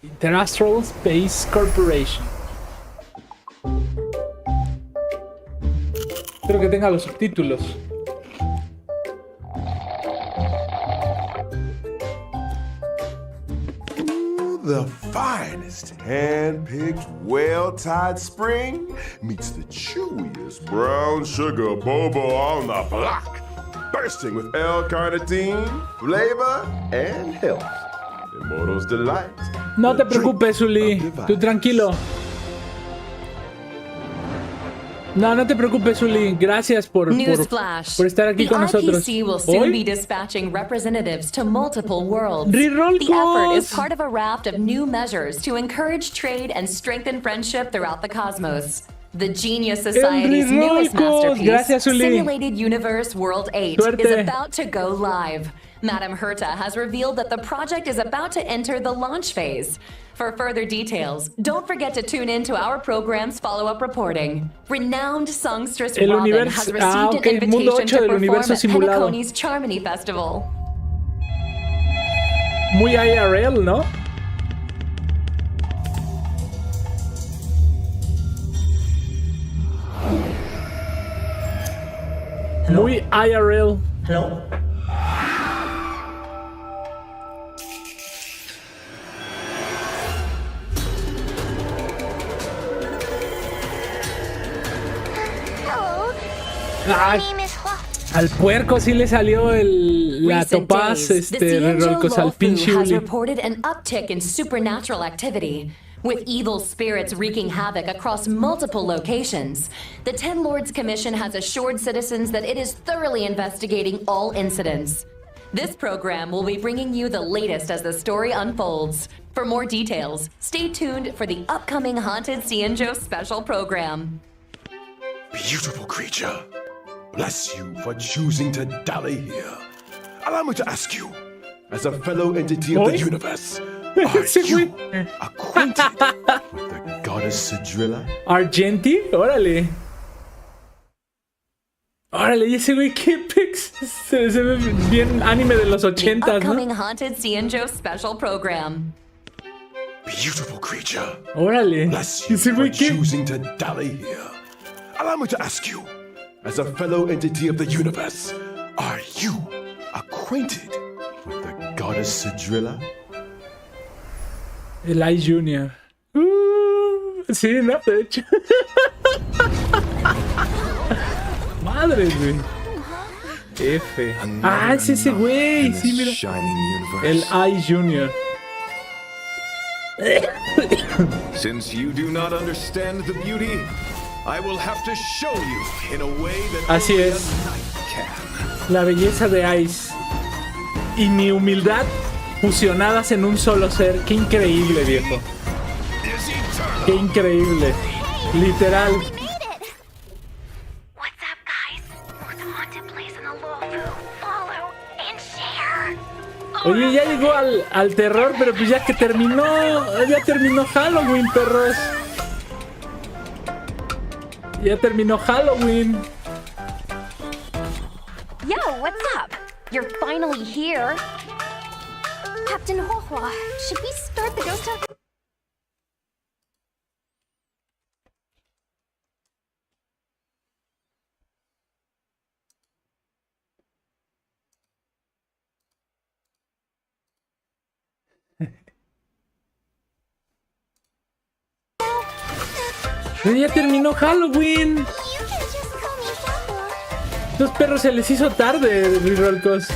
International Space Corporation. Espero que tenga los subtítulos. The finest hand-picked, well-tied spring meets the chewiest brown sugar boba on the block, bursting with L-carnitine, flavor, and health. Immortal's delight. No te preocupes, Uli. Tú tranquilo. No te preocupes, Uli. Gracias por estar aquí con nosotros. The RPC will soon be dispatching representatives to multiple worlds. Reroll The effort is part of a raft of new measures to encourage trade and strengthen friendship throughout the cosmos. The Genius Society's newest masterpiece, Simulated Universe World 8, is about to go live. Madame Herta has revealed that the project is about to enter the launch phase. For further details, don't forget to tune in to our program's follow-up reporting. Renowned songstress Robin has received an invitation to perform at Penacony's Charmony Festival. Muy IRL, ¿no? Hello? Muy IRL. Hello. Ay, al puerco sí le salió la topaz, al pinche has reported an uptick in supernatural activity, with evil spirits wreaking havoc across multiple locations. The Ten Lords Commission has assured citizens that it is thoroughly investigating all incidents. This program will be bringing you the latest as the story unfolds. For more details, stay tuned for the upcoming Haunted Cienjo special program. Beautiful creature. Bless you for choosing to dally here. Allow me to ask you, as a fellow entity of the universe, are you acquainted with the goddess Sidrilla? Argenti, órale. Órale, y ese güey, qué pics. Se ve bien anime de los 80s, ¿no? Upcoming Haunted Cienjo special program. Beautiful creature. Órale. Bless you for choosing to dally here. Allow me to ask you, as a fellow entity of the universe, are you acquainted with the goddess Sidrilla? Eli Jr. Sí, no, de hecho. Madre, güey. F. Ah, es ese güey. Sí, mira. El I Jr. Since you do not understand the beauty, I will have to show you in a way that así only es. a knight can. La belleza de Ice y mi humildad fusionadas en un solo ser. Qué increíble, viejo. Qué increíble. Literal. Oye, ya llegó al terror, pero pues ya terminó Halloween, perros. Ya terminó Halloween. Yo, what's up? You're finally here. Captain Hohua, should we start the ghost hunt? Ya terminó Halloween. Los perros se les hizo tarde, Rirolcos.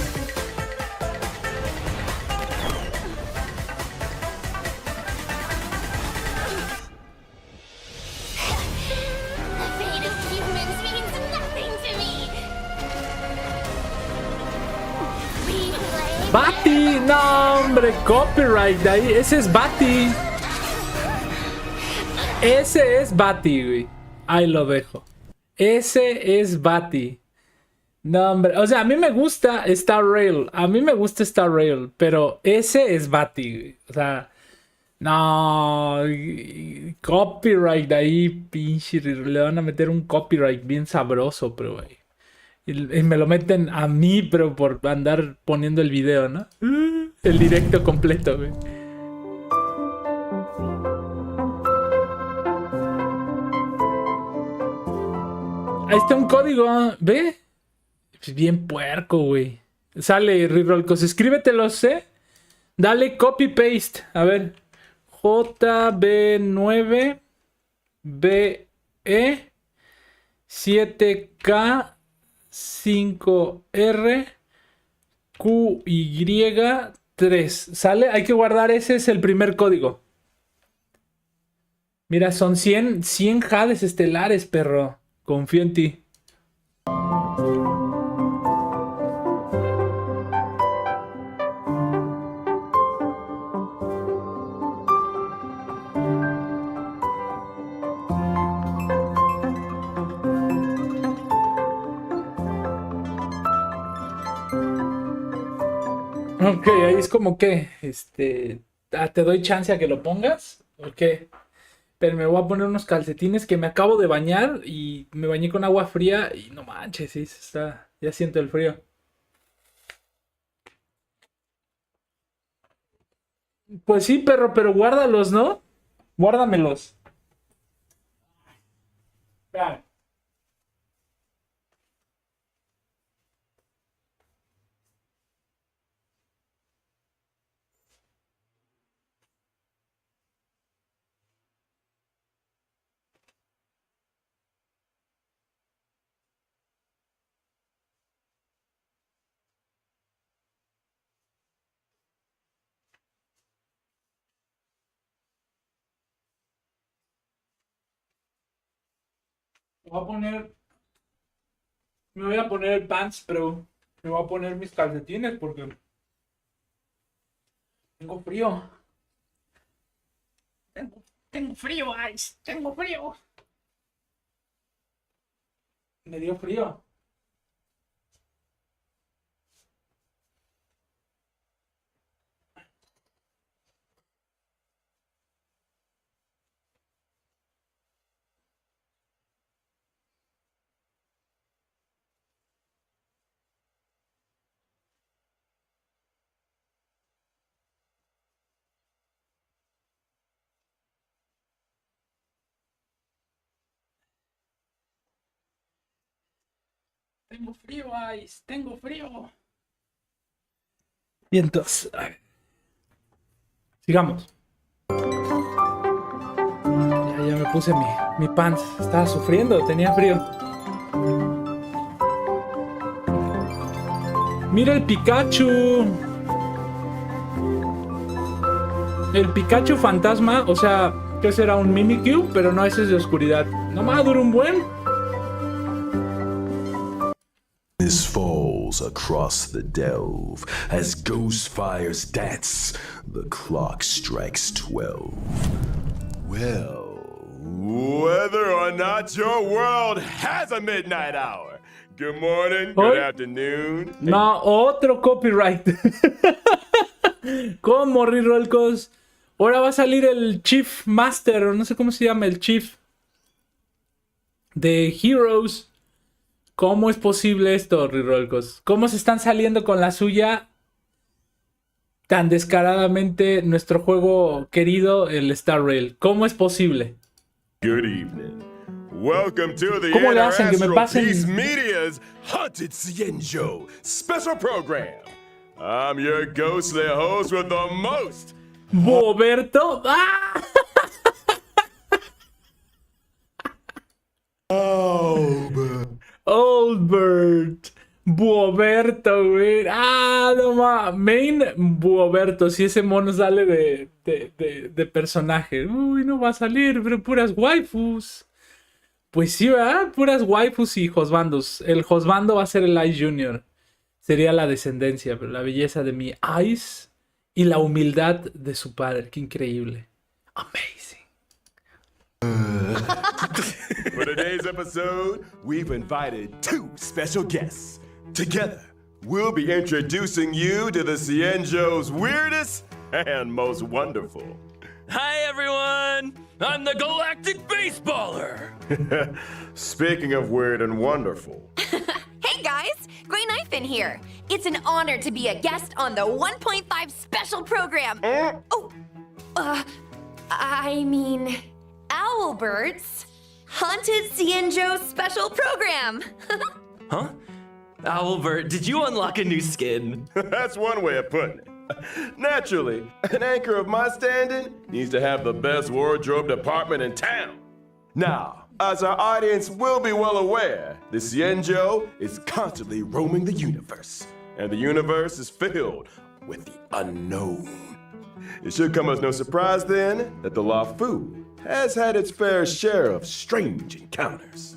Bati, no hombre, copyright de ahí. Ese es Bati. Ese es Bati, güey. Ahí lo dejo. Ese es Bati. No, hombre. O sea, a mí me gusta Star Rail. Pero ese es Bati, güey. O sea, no. Copyright de ahí, pinche. Le van a meter un copyright bien sabroso, pero, güey. Y me lo meten a mí, pero por andar poniendo el video, ¿no? El directo completo, güey. Ahí está un código. ¿Ve? Pues bien puerco, güey. Sale, Rirolcos. Escríbetelos, ¿eh? Dale copy paste. A ver. JB9 BE 7K 5R QY3. ¿Sale? Hay que guardar. Ese es el primer código. Mira, son 100 jades estelares, perro. Confío en ti. Ok, ahí es como que, te doy chance a que lo pongas. Ok. Pero me voy a poner unos calcetines que me acabo de bañar y me bañé con agua fría y no manches, sí, ya siento el frío. Pues sí, perro, pero guárdalos, ¿no? Guárdamelos. Claro. Me voy a poner el pants, pero me voy a poner mis calcetines porque tengo frío. Tengo frío, Ice. Tengo frío. Me dio frío. Tengo frío, Ice. Tengo frío. Y entonces, a ver. Sigamos. Ya me puse mi pants. Estaba sufriendo, tenía frío. Mira el Pikachu. El Pikachu fantasma, o sea, que será un Mimikyu, pero no, ese es de oscuridad. No más dura un buen. This falls across the delve as ghost fires dance. The clock strikes 12. Well, whether or not your world has a midnight hour. Good morning, good afternoon. No, otro copyright. ¿Cómo, Rirolcos? Ahora va a salir el Chief Master, o no sé cómo se llama, el Chief de Heroes. ¿Cómo es posible esto, Rirolcos? ¿Cómo se están saliendo con la suya tan descaradamente nuestro juego querido, el Star Rail? ¿Cómo es posible? Good evening. Welcome to the ¿Cómo le hacen que me Peace pasen? Media's Haunted Cienjo special program. I'm your ghostly host with the most. ¿Boberto? ¡Ah! Oldbert. Buoberto, güey. Ah, no más. Main Buoberto. Si ese mono sale de personaje. Uy, no va a salir, pero puras waifus. Pues sí, ¿verdad? Puras waifus y josbandos. El josbando va a ser el Ice Junior. Sería la descendencia, pero la belleza de mi Ice y la humildad de su padre. Qué increíble. Amazing. For today's episode, we've invited two special guests. Together, we'll be introducing you to the Cienjo's weirdest and most wonderful. Hi, everyone! I'm the Galactic Baseballer! Speaking of weird and wonderful. Hey guys, Grey Knife in here. It's an honor to be a guest on the 1.5 special program. I mean, Owlbert's Haunted Cienjo special program. Huh? Albert, did you unlock a new skin? That's one way of putting it. Naturally, an anchor of my standing needs to have the best wardrobe department in town. Now, as our audience will be well aware, the Cienjo is constantly roaming the universe, and the universe is filled with the unknown. It should come as no surprise then that the Lafu has had its fair share of strange encounters.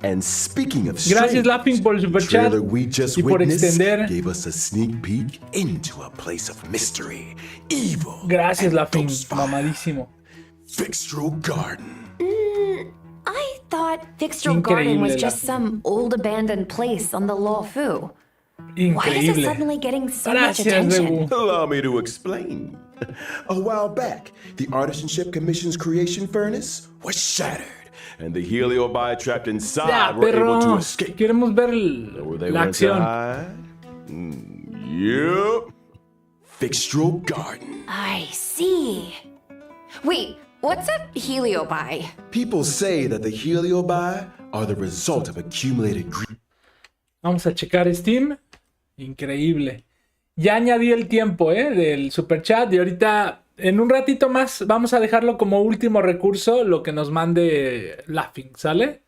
And speaking of Gracias, strange, Laughing, por el the superchat trailer we just y por witnessed extender. gave us a sneak peek into a place of mystery, evil, Gracias, and Laughing, ghost fire. mamadísimo. Fixtral Garden. I thought Fixtral Garden was Increíble, just Laughing. some old abandoned place on the Luofu. Why is it Increíble. suddenly getting so much Gracias, attention? Rebu. Allow me to explain. A while back, the Artisanship Commission's creation furnace was shattered, and the heliobi trapped inside Ya, were able to perro. escape. Queremos ver Where they la went to acción. hide? Yep. Fixtral Garden. I see. Wait, what's a heliobi? People say that the heliobi are the result of accumulated grief. Vamos a checar Steam. Increíble. Ya añadí el tiempo, del superchat. Y ahorita, en un ratito más, vamos a dejarlo como último recurso, lo que nos mande Laughing, ¿sale?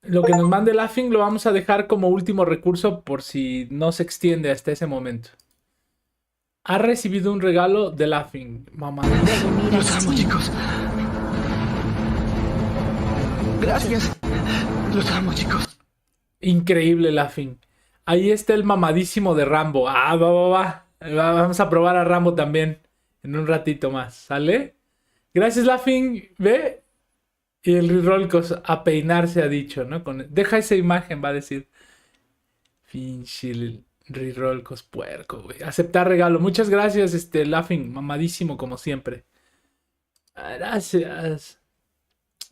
Lo que nos mande Laughing lo vamos a dejar como último recurso por si no se extiende hasta ese momento. Ha recibido un regalo de Laughing, mamá. Los amo, chicos. Gracias. Los amo, chicos. Increíble, Laughing. Ahí está el mamadísimo de Rambo. Va. Vamos a probar a Rambo también en un ratito más, ¿sale? Gracias, Laughing. ¿Ve? Y el Rirolcos a peinarse ha dicho, ¿no? Deja esa imagen, va a decir. Finchil Rirolcos puerco, güey. Aceptar regalo. Muchas gracias, Laughing. Mamadísimo como siempre. Gracias.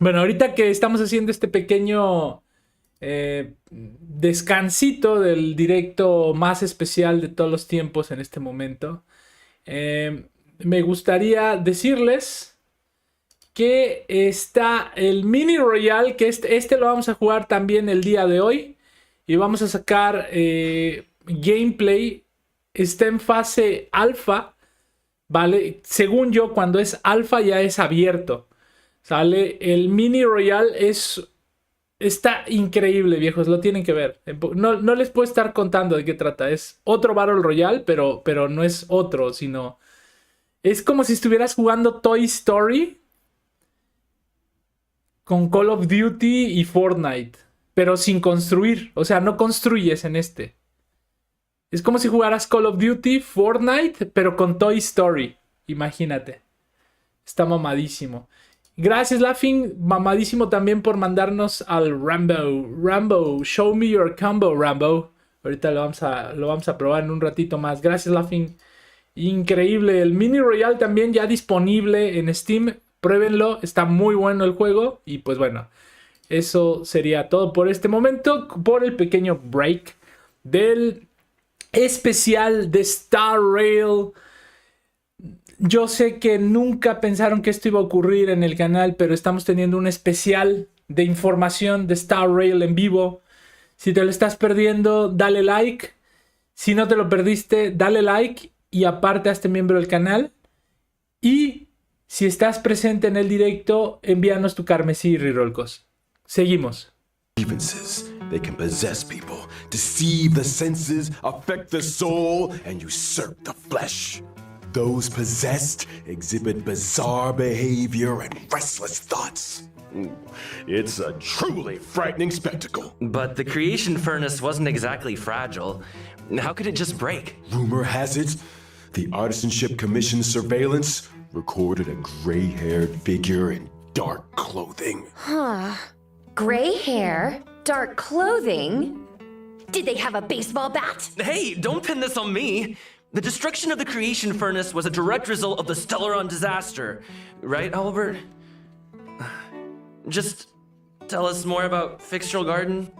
Bueno, ahorita que estamos haciendo este pequeño descansito del directo más especial de todos los tiempos en este momento, me gustaría decirles que está el Mini Royal, que este lo vamos a jugar también el día de hoy y vamos a sacar gameplay. Está en fase alfa, ¿vale? Según yo, cuando es alfa ya es abierto, ¿sale? El Mini Royal está increíble, viejos, lo tienen que ver. No les puedo estar contando de qué trata. Es otro Battle Royale, pero no es otro, sino... Es como si estuvieras jugando Toy Story con Call of Duty y Fortnite, pero sin construir. O sea, no construyes en este. Es como si jugaras Call of Duty, Fortnite, pero con Toy Story. Imagínate. Está mamadísimo. Gracias, Laughing. Mamadísimo también por mandarnos al Rambo. Rambo, show me your combo, Rambo. Ahorita lo vamos a probar en un ratito más. Gracias, Laughing. Increíble. El Mini Royal también ya disponible en Steam. Pruébenlo. Está muy bueno el juego. Y pues bueno, eso sería todo por este momento. Por el pequeño break del especial de Star Rail. Yo sé que nunca pensaron que esto iba a ocurrir en el canal, pero estamos teniendo un especial de información de Star Rail en vivo. Si te lo estás perdiendo, dale like. Si no te lo perdiste, dale like y aparte hazte miembro del canal. Y si estás presente en el directo, envíanos tu carmesí, Rirolcos. Seguimos. They can possess people, deceive the senses, affect the soul, and usurp the flesh. Those possessed exhibit bizarre behavior and restless thoughts. It's a truly frightening spectacle. But the creation furnace wasn't exactly fragile. How could it just break? Rumor has it, the Artisanship Commission's surveillance recorded a gray-haired figure in dark clothing. Gray hair, dark clothing. Did they have a baseball bat? Hey, don't pin this on me. The destruction of the creation furnace was a direct result of the Stellaron disaster. Right, Albert? Just tell us more about Fixtral Garden.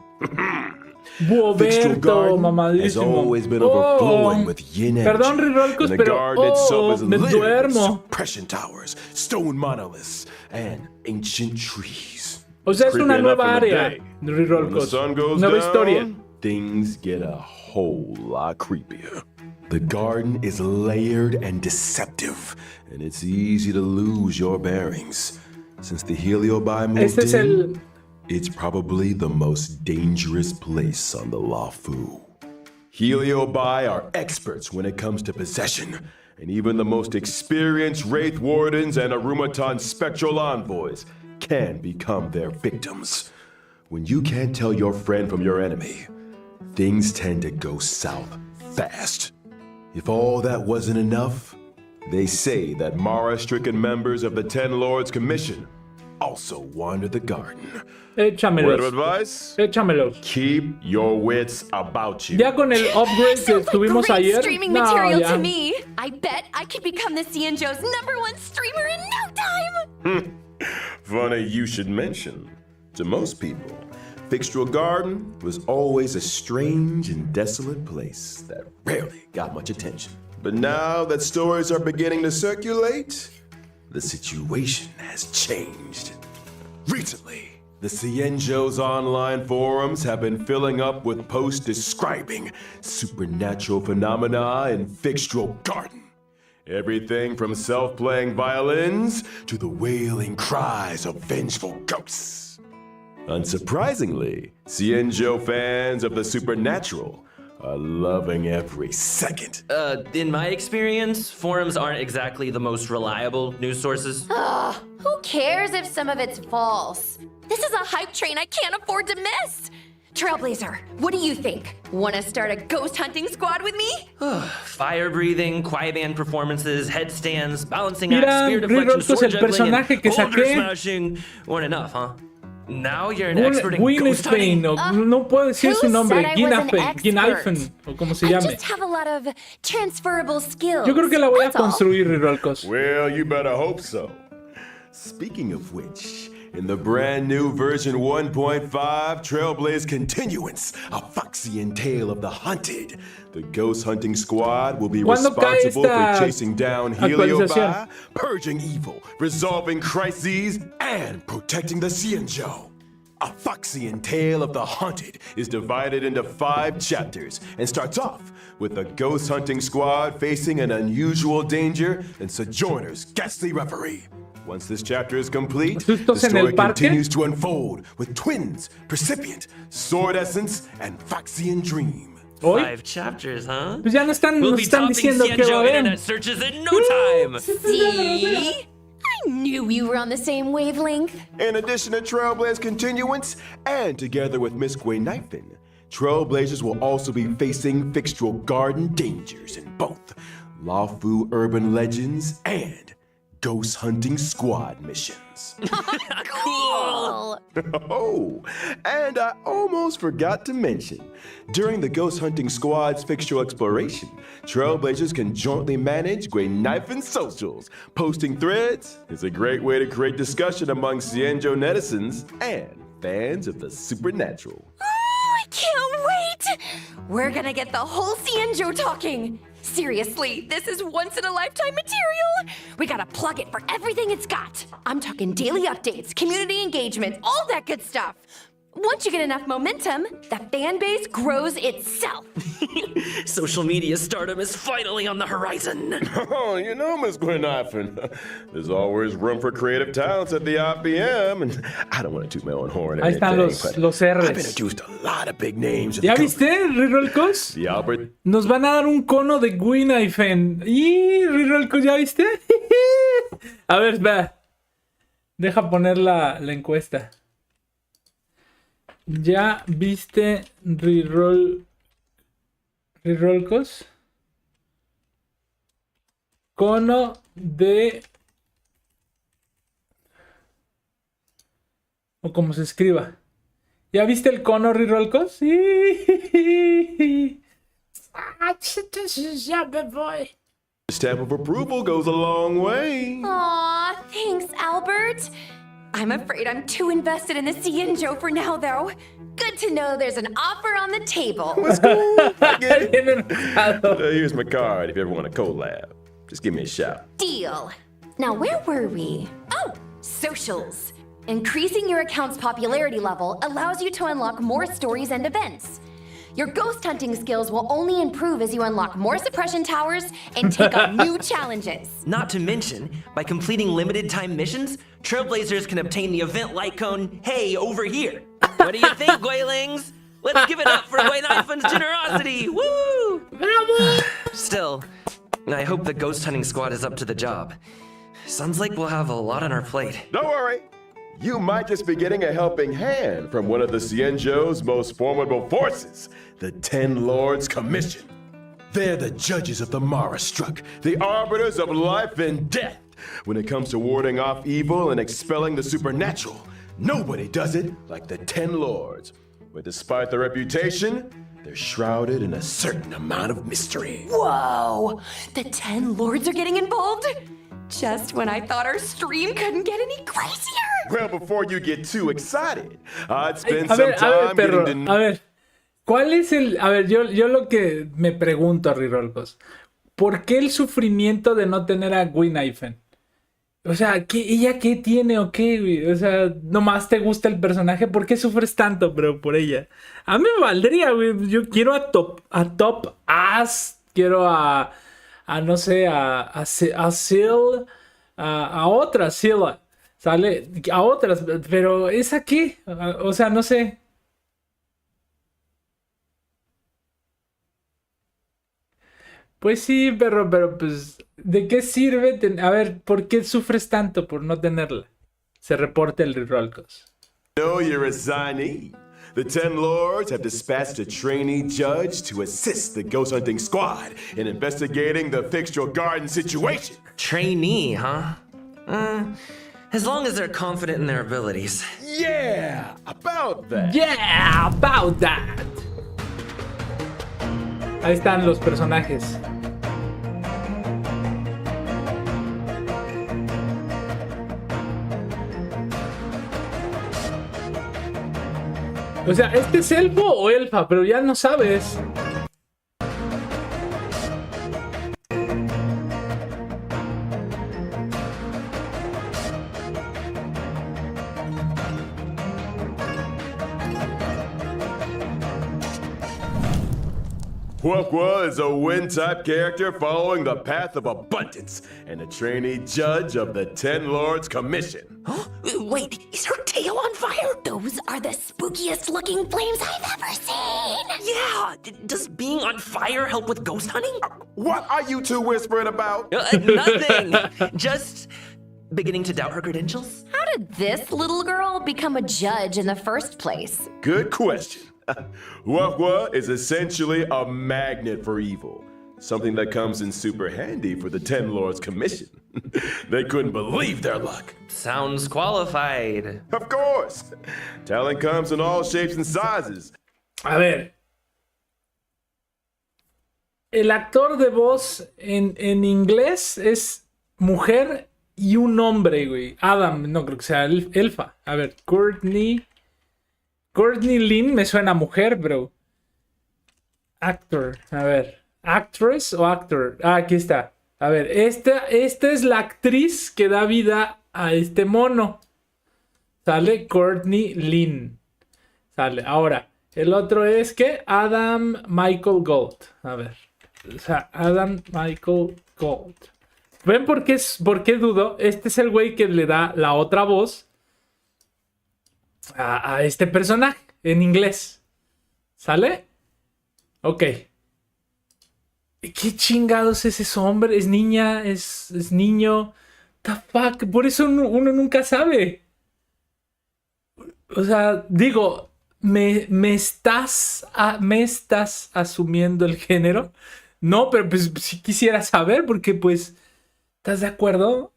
Fixtural Buoberto, Garden has mamadísimo. always been overflowing with yin energy. Perdón, Rirolcos, and the pero garden itself is me littered with duermo. suppression towers, stone monoliths, and ancient trees. O sea, es una Creepy enough nueva in the área, day. When the Rirolcos. sun goes Nueva down, historia. things get a whole lot creepier. The garden is layered and deceptive, and it's easy to lose your bearings. Since the Heliobi moved Este es el... it's probably the most dangerous place on the Lafu. Heliobi are experts when it comes to possession, and even the most experienced Wraith Wardens and Arumaton Spectral Envoys can become their victims. When you can't tell your friend from your enemy, things tend to go south fast. If all that wasn't enough, they say that Mara-stricken members of the Ten Lords Commission also wander the garden. Word of Échamelos. advice? Échamelos. Keep your wits about you. Ya con el upgrade que Sounds like tuvimos great ayer. streaming No, material ya. to me. I bet I could become the CNJO's #1 streamer in no time. Funny you should mention. To most people, Fixtural Garden was always a strange and desolate place that rarely got much attention. But now that stories are beginning to circulate, the situation has changed. Recently, the Cienjo's online forums have been filling up with posts describing supernatural phenomena in Fixtural Garden. Everything from self-playing violins to the wailing cries of vengeful ghosts. Unsurprisingly, Cienjo fans of the supernatural are loving every second. In my experience, forums aren't exactly the most reliable news sources. Who cares if some of it's false? This is a hype train I can't afford to miss. Trailblazer, what do you think? Want to start a ghost hunting squad with me? Fire breathing, quiet band performances, headstands, balancing Mira, acts, spear deflection, Rirolcos, sword el juggling, personaje and que boulder saqué. smashing. Weren't enough, huh? Now you're an expert in ghost Gwyneth, hunting? no puedo decir Who su nombre, said I was an Ginalfen, expert? o como se I llame. just have a lot of transferable skills. Yo creo que la voy a that's all. construir, Rirolcos. Well, you better hope so. Speaking of which, in the brand new version 1.5 Trailblaze Continuance, a Foxian Tale of the Hunted, the ghost hunting squad will be ¿Cuándo cae responsible for esta chasing down actualización? Heliobi, purging evil, resolving crises, and protecting the Cienjo. A Foxian Tale of the Hunted is divided into 5 chapters and starts off with the ghost hunting squad facing an unusual danger and Sojourner's ghastly referee. Once this chapter is complete, the ¿Sustos en el story parque? continues to unfold with twins, Precipient, Sword Essence, and Foxian Dream. ¿Hoy? 5 chapters, huh? Pues ya nos están We'll be están topping diciendo que va a Cienjo haber. internet searches in no time. See? I knew we were on the same wavelength. In addition to Trailblaze Continuance, and together with Miss Gwyneth, Trailblazers will also be facing Fixtural Garden dangers in both Lafu Urban Legends and Ghost Hunting Squad missions. Cool. Oh, and I almost forgot to mention, during the Ghost Hunting Squad's Fixtural Exploration, Trailblazers can jointly manage Gwyneth socials. Posting threads is a great way to create discussion among Cienjo netizens and fans of the supernatural. Oh, I can't wait! We're gonna get the whole CNJO talking. Seriously, this is once-in-a-lifetime material. We gotta plug it for everything it's got. I'm talking daily updates, community engagement, all that good stuff. Once you get enough momentum, the fan base grows itself. Social media stardom is finally on the horizon. Oh, you know, Miss Gwyneth, there's always room for creative talents at the IPM, and I don't want to toot my own horn or Ahí están anything, los but R's. I've introduced a lot of big names. ¿Ya viste, Rirolcos? The Albert. Nos van a dar un cono de Gwyneth. ¡Y, Rirolcos, ya viste! A ver, espera. Deja poner la encuesta. ¿Ya viste Rirolcos? Cono de... O como se escriba. ¿Ya viste el cono, Rirolcos? Sí. Ya me voy. Stamp of approval goes a long way. Aw, thanks, Albert. I'm afraid I'm too invested in the CNJO for now, though. Good to know there's an offer on the table. What's cool? I get it. Bien enojado. Here's my card if you ever want a collab. Just give me a shout. Deal. Now, where were we? Oh, socials. Increasing your account's popularity level allows you to unlock more stories and events. Your ghost hunting skills will only improve as you unlock more suppression towers and take on new challenges. Not to mention, by completing limited time missions, Trailblazers can obtain the event light cone, hey, over here. What do you think, Guaylings? Let's give it up for Guaynaifan's generosity! Woo! Still, I hope the ghost hunting squad is up to the job. Sounds like we'll have a lot on our plate. Don't worry. You might just be getting a helping hand from one of the Cienjo's most formidable forces, the Ten Lords Commission. They're the judges of the Mara Struck, the arbiters of life and death. When it comes to warding off evil and expelling the supernatural, nobody does it like the Ten Lords. But despite their reputation, they're shrouded in a certain amount of mystery. Whoa! The 10 lords are getting involved? Just when I thought our stream couldn't get any crazier! Well, before you get too excited, I'd spend A some ver, time perro, getting to... a ver. ¿Cuál es el...? A ver, yo lo que me pregunto a Rirolcos. ¿Por qué el sufrimiento de no tener a Guinaifen? O sea, ¿ella qué tiene o qué, güey? O sea, nomás te gusta el personaje. ¿Por qué sufres tanto, bro, por ella? A mí me valdría, güey. Yo quiero a Top Ass. Quiero no sé, a Sil. A otras, Sila. ¿Sale? A otras. Pero, ¿esa qué? O sea, no sé. Pues sí, pero pues, ¿de qué sirve? A ver, ¿por qué sufres tanto por no tenerla? Se reporta el Rirolcos. Know your assignee. The Ten Lords have dispatched a trainee judge to assist the ghost hunting squad in investigating the Fixtral Garden situation. Trainee, huh? As long as they're confident in their abilities. Yeah, about that. Yeah, about that. Ahí están los personajes. O sea, ¿este es elfo o elfa? Pero ya no sabes. Huaqua is a wind-type character following the path of abundance and a trainee judge of the Ten Lords Commission. Huh? Wait, is her tail on fire? Those are the spookiest looking flames I've ever seen! Yeah! Does being on fire help with ghost hunting? What are you two whispering about? Nothing! Just beginning to doubt her credentials? How did this little girl become a judge in the first place? Good question. Huaqua is essentially a magnet for evil. Something that comes in super handy for the Ten Lords Commission. They couldn't believe their luck. Sounds qualified. Of course. Talent comes in all shapes and sizes. A ver. El actor de voz en inglés es mujer y un hombre, güey. Adam, no creo que sea elfa. A ver, Courtney Lynn me suena a mujer, bro. Actor, a ver. ¿Actress o actor? Ah, aquí está. A ver, esta es la actriz que da vida a este mono. Sale Courtney Lynn. Sale. Ahora, el otro es que Adam Michael Gold. A ver. O sea, Adam Michael Gold. ¿Ven por qué dudo? Este es el güey que le da la otra voz a este personaje en inglés. ¿Sale? Ok. ¿Qué chingados es ese hombre? ¿Es niña? ¿Es niño? The fuck? Por eso uno nunca sabe. O sea, digo, ¿me estás asumiendo el género? No, pero pues sí quisiera saber porque pues, ¿estás de acuerdo?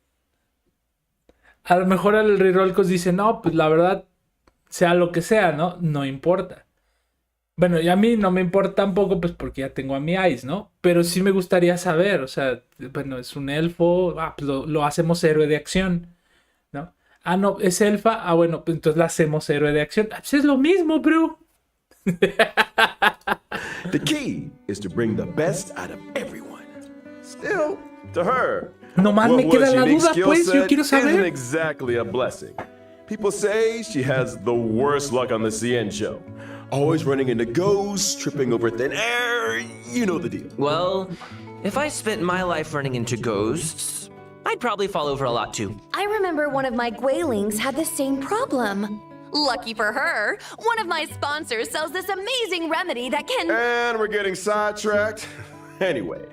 A lo mejor el Rirolcos dice, no, pues la verdad, sea lo que sea, ¿no? No importa. Bueno, y a mí no me importa tampoco, pues porque ya tengo a mi Ice, ¿no? Pero sí me gustaría saber, o sea, bueno, es un elfo, pues lo hacemos héroe de acción, ¿no? Ah, no, es elfa, bueno, pues entonces la hacemos héroe de acción. Pues es lo mismo, bro. The key is to bring the best out of everyone. Still, to her, Nomás me queda la duda, pues, yo quiero isn't saber. exactly a blessing. People say she has the worst luck on the CN show. Always running into ghosts, tripping over thin air, you know the deal. Well, if I spent my life running into ghosts, I'd probably fall over a lot too. I remember one of my Guaylings had the same problem. Lucky for her, one of my sponsors sells this amazing remedy that can... And we're getting sidetracked. Anyway,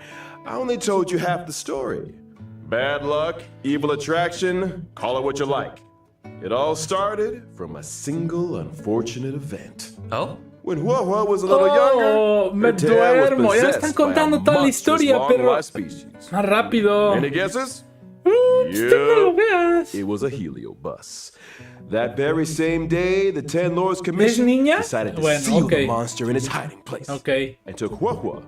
I only told you half the story. Bad luck, evil attraction, call it what you like. It all started from a single unfortunate event. Oh? When Hua was a little younger, Me her tail was duermo. Ya me están possessed by a contando toda la monstrous historia, perro. long-lived species. Más rápido. Any guesses? Ups, no lo veas. It was a heliobus. That very same day, the 10 Lords Commission niña? decided to Bueno, seal okay. the monster in its hiding place. Ok. And took Hua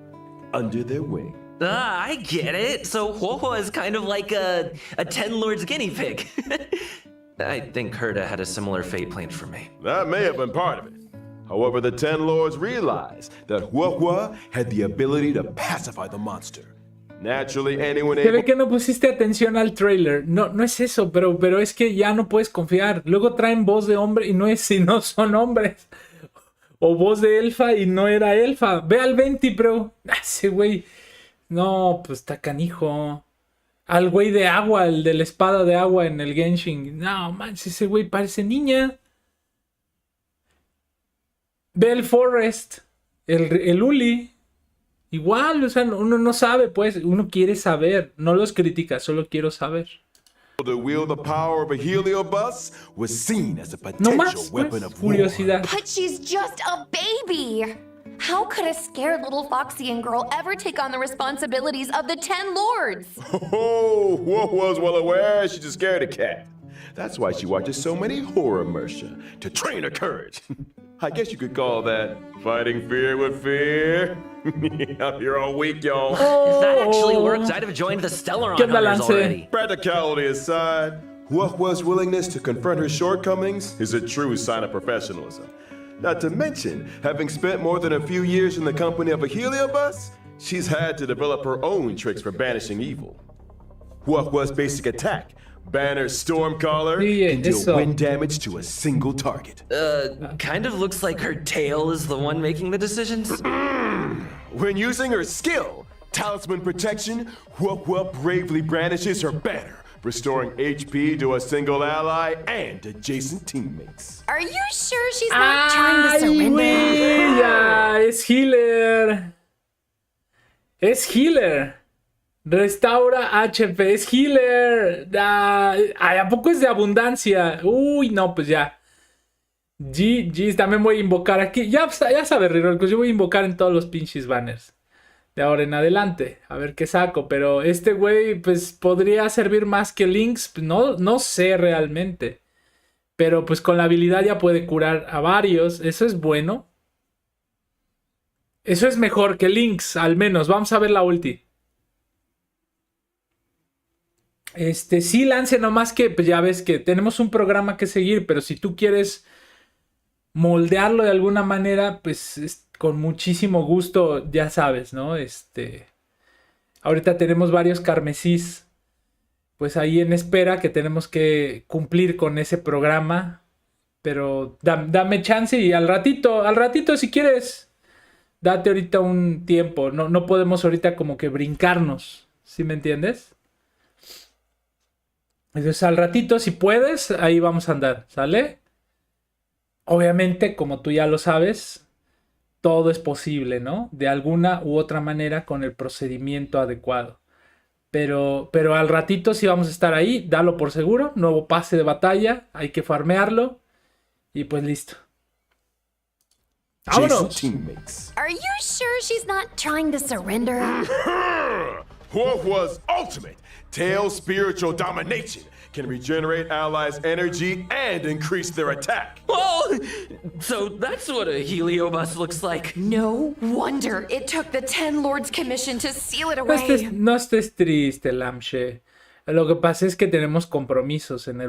under their wing. Ah, I get it. So Huohuo is kind of like a 10 Lords guinea pig. I think Herda had a similar fate planned for me. That may have been part of it. However, the 10 Lords realized that Hua had the ability to pacify the monster. Naturally, anyone Se ve able... que no pusiste atención al trailer. No, no es eso, pero es que ya no puedes confiar. Luego traen voz de hombre y no es si no son hombres. O voz de elfa y no era elfa. Ve al Venti, bro. Ese güey. No, pues está canijo. Al güey de agua, el de la espada de agua en el Genshin. No, manches, ese güey parece niña. Ve el Forest. El Uli. Igual, o sea, uno no sabe, pues. Uno quiere saber. No los critica, solo quiero saber. to wield the power of a heliobus was seen as a No potential más, weapon pues, of war. curiosidad. But she's just a baby! How could a scared little Foxian girl ever take on the responsibilities of the 10 Lords? Oh, Wolf was well aware she's a scaredy cat. That's why she watches so many horror mercia to train her courage. I guess you could call that fighting fear with fear. You're all weak, y'all. If that actually worked, I'd have joined the Stellaron ¿Qué onda, Hunters Lance? already. Practicality aside, Huahua's willingness to confront her shortcomings is a true sign of professionalism. Not to mention, having spent more than a few years in the company of a heliobus, she's had to develop her own tricks for banishing evil. Huahua's basic attack, Banner's Stormcaller, Sí, can deal eso. wind damage to a single target. Kind of looks like her tail is the one making the decisions. When using her skill, Talisman Protection, Huahua bravely brandishes her banner, restoring HP to a single ally and adjacent teammates. Are you sure she's not trying to Ay, surrender? güey, ya, es healer. Es healer. Restaura HP, es healer. Ay, ¿a poco es de abundancia? Uy, no, pues ya. GG, también voy a invocar aquí. Ya sabes, Rirolcos, yo voy a invocar en todos los pinches banners. De ahora en adelante. A ver qué saco. Pero este güey, pues, podría servir más que Lynx. No sé realmente. Pero pues con la habilidad ya puede curar a varios. Eso es bueno. Eso es mejor que Lynx, al menos. Vamos a ver la ulti. Sí, Lance, nomás que pues ya ves que tenemos un programa que seguir, pero si tú quieres moldearlo de alguna manera, pues con muchísimo gusto, ya sabes, ¿no? Ahorita tenemos varios carmesís, pues ahí en espera que tenemos que cumplir con ese programa, pero dame chance y al ratito si quieres, date ahorita un tiempo, no podemos ahorita como que brincarnos, ¿sí me entiendes? Entonces al ratito, si puedes, ahí vamos a andar, ¿sale? Obviamente, como tú ya lo sabes, todo es posible, ¿no? De alguna u otra manera con el procedimiento adecuado. Pero al ratito sí vamos a estar ahí, dalo por seguro, nuevo pase de batalla, hay que farmearlo y pues listo. Adjacent ¡Vámonos! teammates. Are you sure she's not trying to surrender? Huahua's ultimate tail spiritual domination can regenerate allies' energy and increase their attack. Oh, so that's what a heliobus looks like. No wonder it took the 10 Lords Commission to seal it away. No estés triste, Lamshe. Lo que pasa es que tenemos compromisos en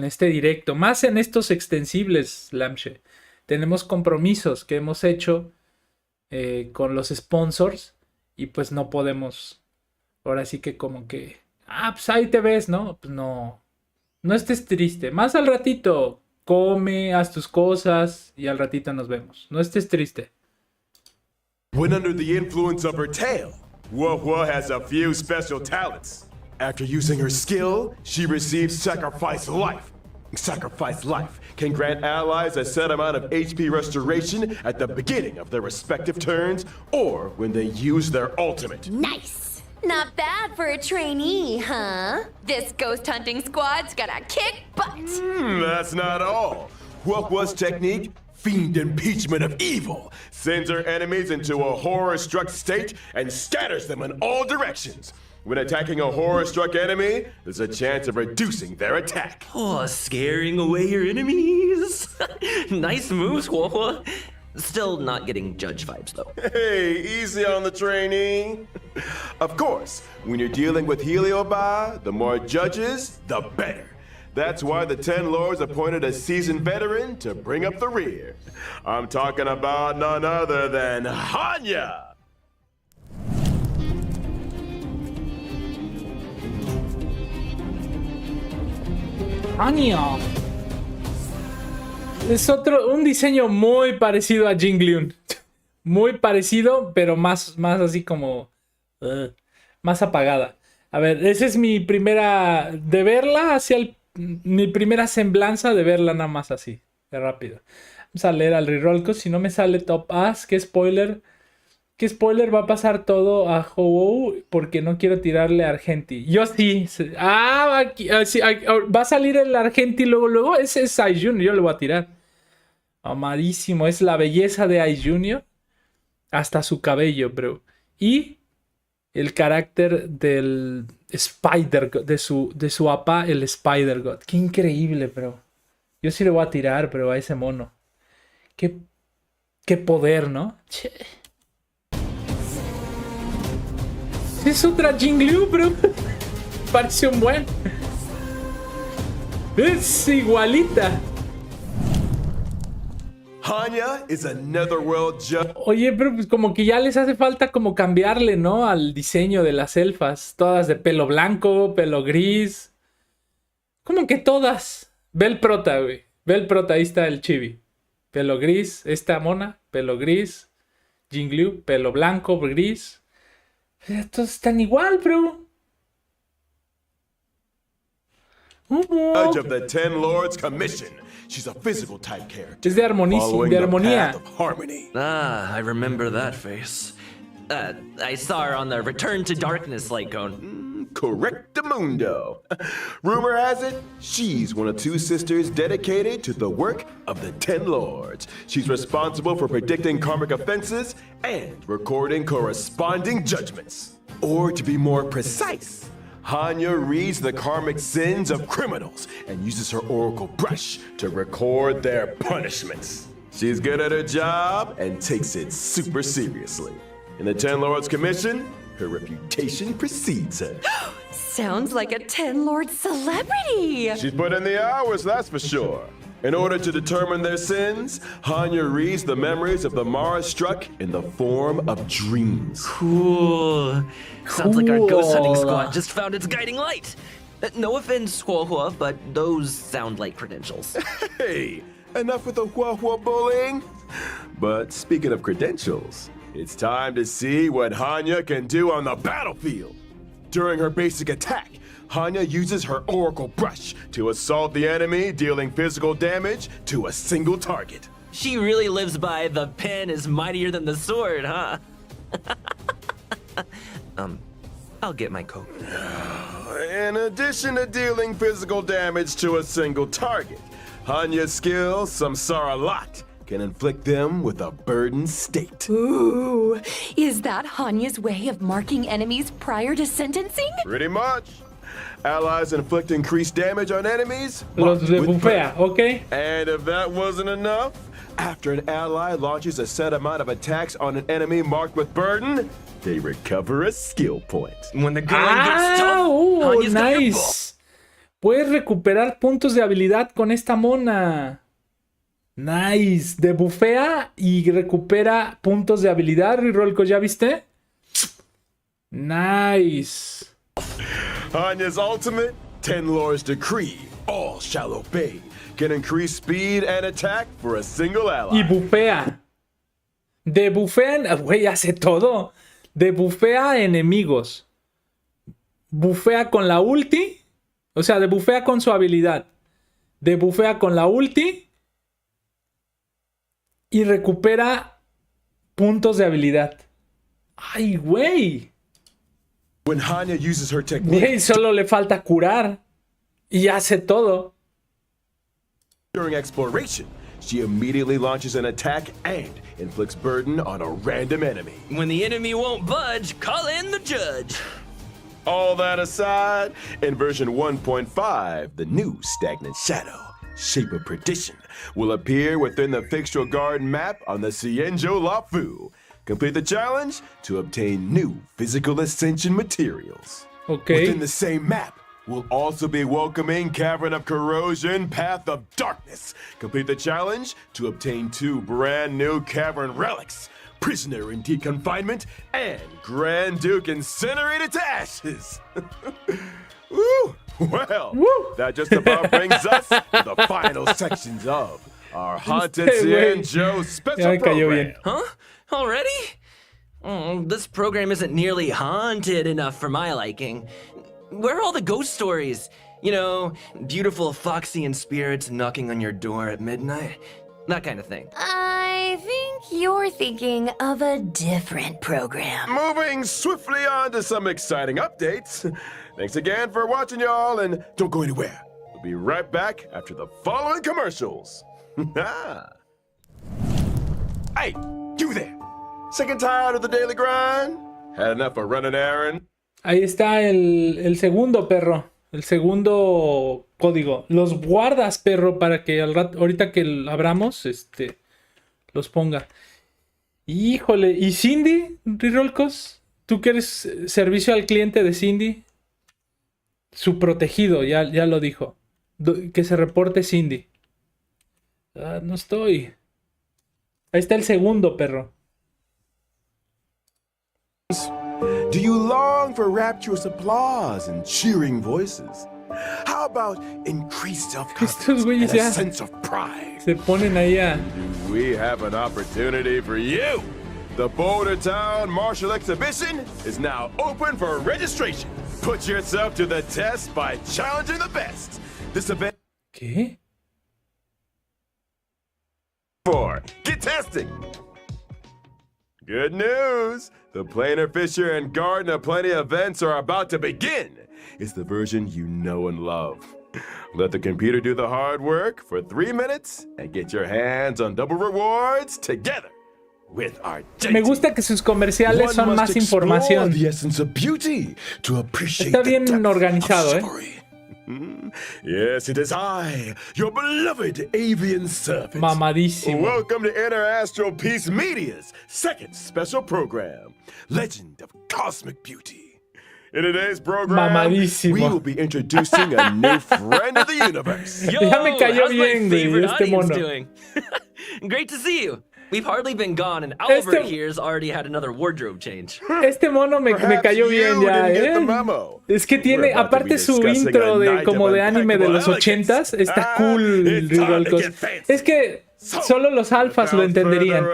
este directo. Más en estos extensibles, Lamshe. tenemos compromisos que hemos hecho con los sponsors y pues no podemos, ahora sí que como que, pues ahí te ves, ¿no? Pues no estés triste, más al ratito, come, haz tus cosas y al ratito nos vemos, no estés triste. When under the influence of her tail, Hua has a few special talents. After using her skill, she receives Sacrifice Life. Sacrifice Life can grant allies a set amount of HP restoration at the beginning of their respective turns or when they use their ultimate. Nice! Not bad for a trainee, huh? This ghost hunting squad's gonna kick butt! That's not all. Hua's technique, Fiend Impeachment of Evil, sends her enemies into a horror-struck state and scatters them in all directions. When attacking a horror-struck enemy, there's a chance of reducing their attack. Oh, scaring away your enemies. Nice moves, Hua. Still not getting judge vibes, though. Hey, easy on the trainee. Of course, when you're dealing with Heliobi, the more judges, the better. That's why the 10 Lords appointed a seasoned veteran to bring up the rear. I'm talking about none other than Hanya! Hanya. Es un diseño muy parecido a Jingliun. Muy parecido, pero más así como... más apagada. A ver, esa es mi primera... De verla mi primera semblanza de verla nada más así. De rápido. Vamos a leer al reroll. Si no me sale Top As, ¿qué spoiler? ¿Qué spoiler? Va a pasar todo a Ho porque no quiero tirarle a Argenti. Yo sí. Aquí, sí, va a salir el Argenti luego. Ese es Ai Junior. Yo le voy a tirar. Amadísimo. Es la belleza de Ai Junior. Hasta su cabello, bro. Y el carácter del Spider God. De su papá, el Spider God. Qué increíble, bro. Yo sí le voy a tirar, bro, a ese mono. Qué poder, ¿no? Che. Es otra Jingliu, bro. Parece un buen. Es igualita. Hanya is a netherworld judge. Oye, pero pues como que ya les hace falta como cambiarle, ¿no? Al diseño de las elfas. Todas de pelo blanco, pelo gris. Como que todas. Ve el prota, güey. Ve el prota, ahí está el chibi. Pelo gris. Esta mona, pelo gris. Jingliu, pelo blanco, gris. Estos están igual, bro. Judge of the 10 Lords Commission. She's a physical type character. Es de armonía. I remember that face. I saw her on the Return to Darkness Lycone. Correctamundo. Rumor has it, she's one of two sisters dedicated to the work of the 10 Lords. She's responsible for predicting karmic offenses and recording corresponding judgments. Or to be more precise, Hanya reads the karmic sins of criminals and uses her oracle brush to record their punishments. She's good at her job and takes it super seriously. In the 10 Lords Commission, her reputation precedes her. Sounds like a 10 Lord celebrity! She's put in the hours, that's for sure. In order to determine their sins, Hanya reads the memories of the Mara struck in the form of dreams. Cool. Sounds like our ghost hunting squad just found its guiding light. No offense, Hua, but those sound like credentials. Hey, enough with the Hua bullying. But speaking of credentials, it's time to see what Hanya can do on the battlefield. During her basic attack, Hanya uses her oracle brush to assault the enemy, dealing physical damage to a single target. She really lives by the pen is mightier than the sword, huh? I'll get my coat. In addition to dealing physical damage to a single target, Hanya's skill, Samsara Lot, can inflict them with a burdened state. Ooh, is that Hanya's way of marking enemies prior to sentencing? Pretty much. Allies inflict increased damage on enemies. Los rebufea, okay? And if that wasn't enough, after an ally launches a set amount of attacks on an enemy marked with burden, they recover a skill point. When the going gets tough, Hanya's got your nice. Puedes recuperar puntos de habilidad con esta mona. Nice. Debufea y recupera puntos de habilidad. Rirolcos, ¿ya viste? Nice. Hanya's ultimate, Ten Lords Decree. All shall obey. Can increase speed and attack for a single ally. Y bufea. Debufea. Güey, hace todo. Debufea a enemigos. Bufea con la ulti. O sea, debufea con su habilidad. Debufea con la ulti. Y recupera puntos de habilidad. ¡Ay, güey! When Hanya uses her technique Güey, solo le falta curar. Y hace todo. during exploration, she immediately launches an attack and inflicts burden on a random enemy. When the enemy won't budge, call in the judge. All that aside, in version 1.5, the new Stagnant Shadow, Shape of Perdition, will appear within the Fixtural Garden map on the Cienjo Lafu. Complete the challenge to obtain new physical ascension materials. Okay. Within the same map, we'll also be welcoming Cavern of Corrosion, Path of Darkness. Complete the challenge to obtain 2 brand new cavern relics. Prisoner in Deep Confinement and Grand Duke Incinerated to Ashes. Woo! Well, that just about brings us to the final sections of our Haunted Cienjo special program. Huh? Already? This program isn't nearly haunted enough for my liking. Where are all the ghost stories? You know, beautiful Foxian spirits knocking on your door at midnight? That kind of thing. I think you're thinking of a different program. Moving swiftly on to some exciting updates. Thanks again for watching, y'all, and don't go anywhere. We'll be right back after the following commercials. Hey, you there! Sick and tired of the daily grind? Had enough of running errands? Ahí está el segundo, perro. El segundo código. Los guardas, perro, para que al rato, ahorita que abramos, los ponga. Híjole. ¿Y Cindy, Rirolcos? ¿Tú que eres servicio al cliente de Cindy? Su protegido, ya lo dijo. Que se reporte Cindy. Ah, no estoy. Ahí está el segundo, perro. Do you long for rapturous applause and cheering voices? How about increased self-confidence and a sense of pride? Se ponen ahí a... We have an opportunity for you. The Boulder Town Martial Exhibition is now open for registration. Put yourself to the test by challenging the best. This event... ¿Qué? Get testing. Good news! The Planar Fisher and Garden of Plenty events are about to begin. It's the version you know and love. Let the computer do the hard work for 3 minutes and get your hands on double rewards together with Argenti. Me gusta que sus comerciales son más información. The essence of beauty to appreciate Está bien organizado, Yes, it is I, your beloved avian servant. Mamadísimo. Welcome to Interastral Peace Media's second special program, Legend of Cosmic Beauty. In today's program, Mamadísimo. we will be introducing a new friend of the universe. Yo, Ya me cayó how's bien, my favorite güey, audience mono. doing? Great to see you. We've hardly been gone, and Albert here's already had another wardrobe change. Este mono me cayó bien ya, Es que tiene, aparte su intro de como de anime de los 80s, está cool, Rirolcos. Es que solo los alfas lo entenderían.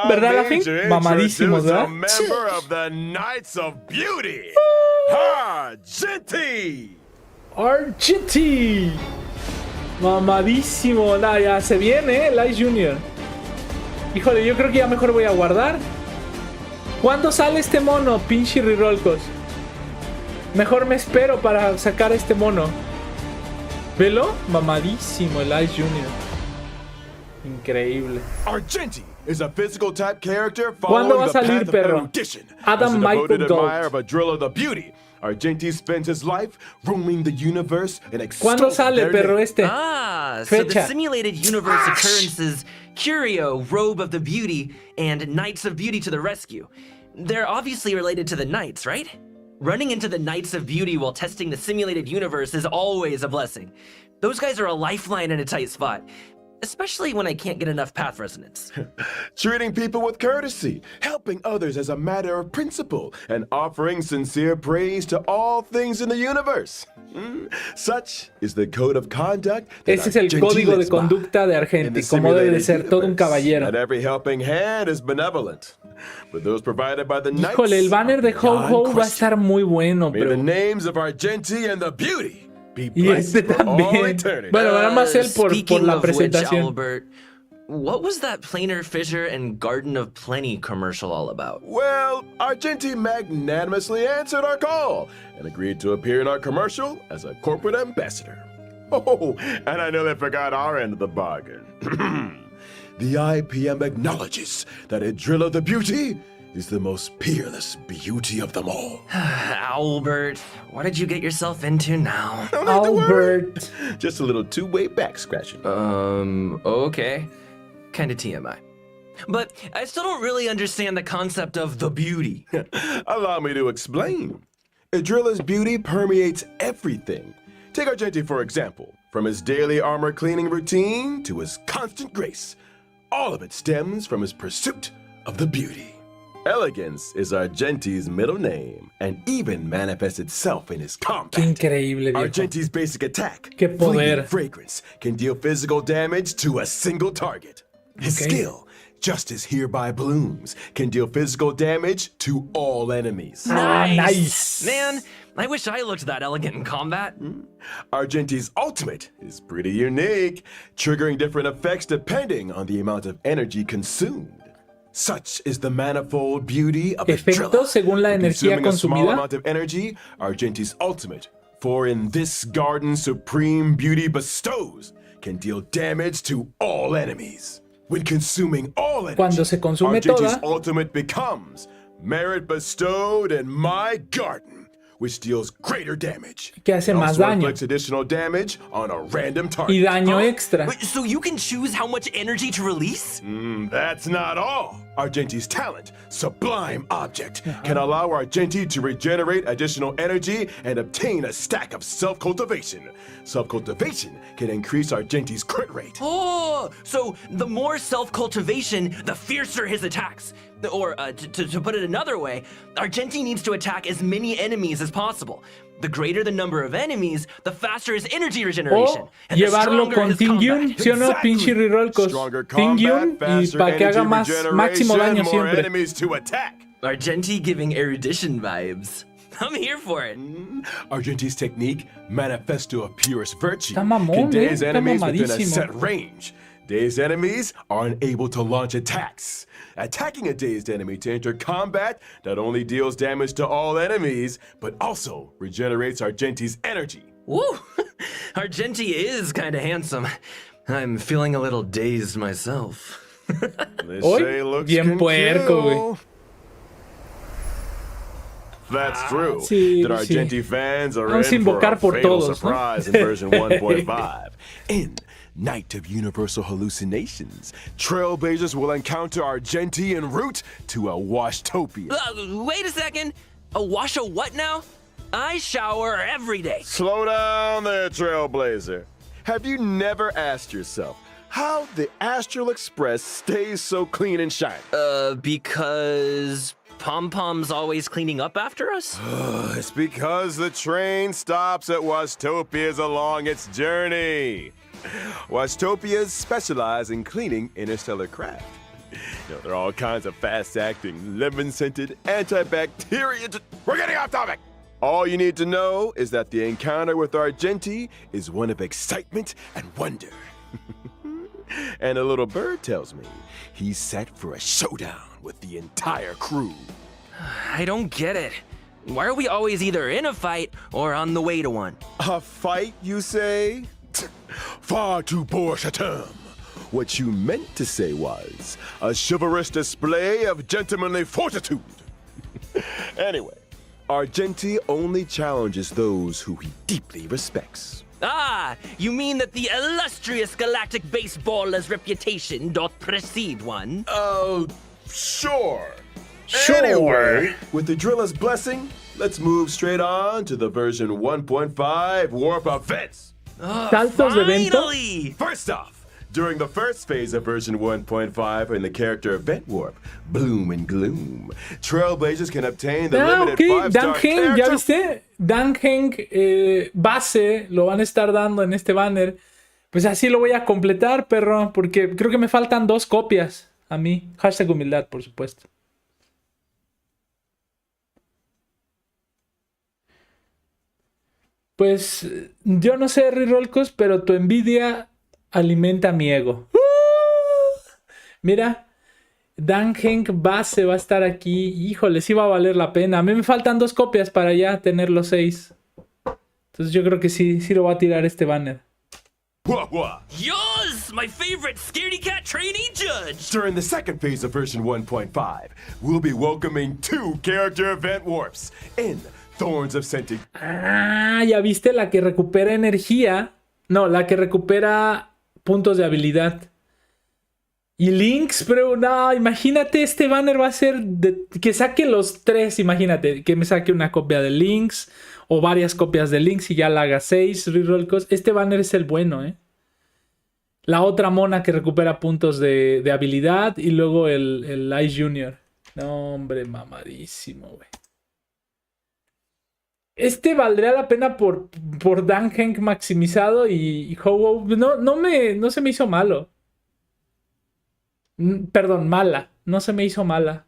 ¿Verdad, Lafin? Mamadísimos, ¿verdad? Argenti. Mamadísimo. Nah, ya se viene, Light Junior. Híjole, yo creo que ya mejor voy a guardar. ¿Cuándo sale este mono, pinche Rirolcos? Mejor me espero para sacar este mono. ¿Velo? Mamadísimo el Ice Junior. Increíble. Argenti is a physical type character ¿Cuándo va a following the salir, path of perro? erudition. Adam As a Michael devoted Gold. admirer of a drill of the beauty, Argenti spends his life roaming the universe and ¿Cuándo extolling sale, their perro, name. este? So the Fecha. simulated universe occurrences Curio, Robe of the Beauty, and Knights of Beauty to the rescue. They're obviously related to the Knights, right? Running into the Knights of Beauty while testing the simulated universe is always a blessing. Those guys are a lifeline in a tight spot. especially when I can't get enough path resonance. Treating people with courtesy, helping others as a matter of principle, and offering sincere praise to all things in the universe. Such is the code of conduct that Ese es el Argenti código de lives by. conducta de In Argenti, the como debe de simulated ser todo un universe, caballero. not every helping hand is benevolent, but those provided by the knights Híjole, el banner de are Ho beyond Ho va a question. estar muy bueno, May the pero... names of Argenti and the beauty be Y blessed este for all también. eternity. Bueno, nada más él por Speaking la of which, presentación. Albert, what was that Planar Fissure and Garden of Plenty commercial all about? Well, Argenti magnanimously answered our call and agreed to appear in our commercial as a corporate ambassador. Oh, and I nearly forgot our end of the bargain. The IPM acknowledges that Idrilla the Beauty is the most peerless beauty of them all. Albert, what did you get yourself into now? Don't need to worry. Albert. Just a little two-way back scratching. Okay. Kinda TMI. But I still don't really understand the concept of the beauty. Allow me to explain. Idrilla's beauty permeates everything. Take Argenti, for example. From his daily armor cleaning routine to his constant grace, all of it stems from his pursuit of the beauty. Elegance is Argenti's middle name and even manifests itself in his combat. Qué increíble, viejo. Argenti's basic attack, Qué poder. fleeting fragrance, can deal physical damage to a single target. His Okay. skill, just as hereby blooms, can deal physical damage to all enemies. Ah, nice. Man, I wish I looked that elegant in combat. Argenti's ultimate is pretty unique, triggering different effects depending on the amount of energy consumed. Such is the manifold beauty of Efectos Idrilla. según la When energía consuming a small consumida. amount of energy, Argenti's ultimate, for in this garden supreme beauty bestows, can deal damage to all enemies. When consuming all energy, Cuando se consume Argenti's toda. ultimate becomes merit bestowed in my garden, which deals greater damage. Que hace It más also daño. inflicts additional damage on a random target. Y daño extra. Wait, so you can choose how much energy to release? That's not all. Argenti's talent, Sublime Object, can allow Argenti to regenerate additional energy and obtain a stack of self-cultivation. Self-cultivation can increase Argenti's crit rate. Oh, so the more self-cultivation, the fiercer his attacks. Or, to put it another way, Argenti needs to attack as many enemies as possible. The greater the number of enemies, the faster his energy regeneration. O and the llevarlo stronger con his Tingyun, combat. ¿sí o no? Exactly. Pinche reroll con Stronger Tingyun combat, y faster para que haga energy más máximo regeneration, daño more siempre. enemies to attack. Argenti giving erudition vibes. I'm here for it. Argenti's technique, Manifesto of Purest Virtue, Está mamón, can daze está enemies within a mamadísimo. set range. Dazed enemies are unable to launch attacks. Attacking a dazed enemy to enter combat not only deals damage to all enemies, but also regenerates Argenti's energy. Woo! Argenti is kinda handsome. I'm feeling a little dazed myself. This Oy, say looks bien can puerco, kill. güey. That's true. sí, that Argenti sí. fans are Vamos a in for invocar a por fatal todos, ¿no? surprise in version 1.5. In Night of Universal Hallucinations, Trailblazers will encounter Argenti en route to a Washtopia. Wait a second. A wash a what now? I shower every day. Slow down there, Trailblazer. Have you never asked yourself how the Astral Express stays so clean and shiny? Because Pom Pom's always cleaning up after us? It's because the train stops at Wastopias along its journey. Wastopias specialize in cleaning interstellar craft. There are all kinds of fast-acting, lemon-scented, antibacterial... We're getting off topic! All you need to know is that the encounter with Argenti is one of excitement and wonder. And a little bird tells me he's set for a showdown with the entire crew. I don't get it. Why are we always either in a fight or on the way to one? A fight, you say? Far too poor a term. What you meant to say was a chivalrous display of gentlemanly fortitude. Anyway, Argenti only challenges those who he deeply respects. Ah, you mean that the illustrious galactic baseballer's reputation doth precede one? Oh, sure. Sure. Anyway, with the Drilla's blessing, let's move straight on to the version 1.5 warp events. Saltos de evento. Finally! First off, During the first phase of version 1.5 in the character Event Warp, Bloom and Gloom, Trailblazers can obtain the limited 5-star Danheng, ¿ya character... viste? Danheng base lo van a estar dando en este banner. Pues así lo voy a completar, perro, porque creo que me faltan 2 copias a mí. Hashtag humildad, por supuesto. Pues yo no sé, Rirolcos, pero tu envidia alimenta mi ego. Mira, Danheng base va a estar aquí. Híjole, sí va a valer la pena. A mí me faltan 2 copias para ya tener los 6. Entonces yo creo que sí lo voy a tirar este banner. Yours, my favorite scaredy cat trainee judge. During the second phase of version 1.5, we'll be welcoming 2 character event warps in Thorns of Scented. Ah, ya viste, la que recupera energía. No, la que recupera puntos de habilidad. Y links, pero no, imagínate, este banner va a ser que saque los 3, imagínate, que me saque una copia de links o varias copias de links y ya la haga 6 reroll. Este banner es el bueno, ¿eh? La otra mona que recupera puntos de habilidad y luego el Ice Junior. No, hombre, mamadísimo, güey. Este valdría la pena por Danheng maximizado y Ho-Oh no se me hizo malo. Perdón, mala. No se me hizo mala.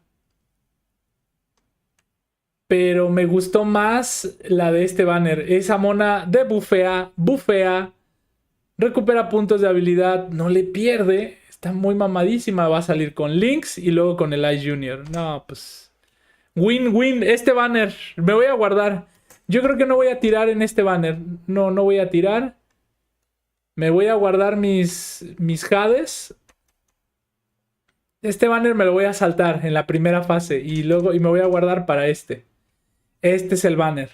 Pero me gustó más la de este banner. Esa mona de bufea, recupera puntos de habilidad, no le pierde. Está muy mamadísima. Va a salir con Lynx y luego con el Ice Junior. No, pues... Win. Este banner me voy a guardar. Yo creo que no voy a tirar en este banner. No voy a tirar. Me voy a guardar mis Hades. Este banner me lo voy a saltar en la primera fase. Y me voy a guardar para este. Este es el banner.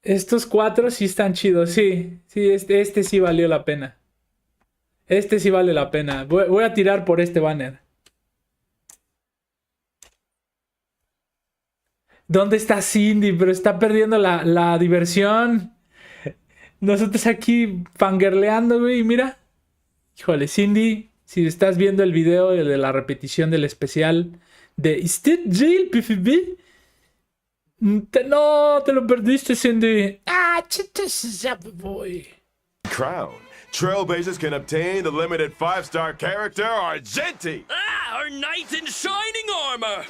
Estos 4 sí están chidos. Sí, este sí valió la pena. Este sí vale la pena. Voy a tirar por este banner. ¿Dónde está Cindy? Pero está perdiendo la diversión. Nosotros aquí fangirleando, güey. Mira. Híjole, Cindy. Si estás viendo el video de la repetición del especial de State Jail PvP. No, te lo perdiste, Cindy. Boy. Crown. Trailblazers can obtain the limited 5-star character Argenti. Ah, our knight in shining armor.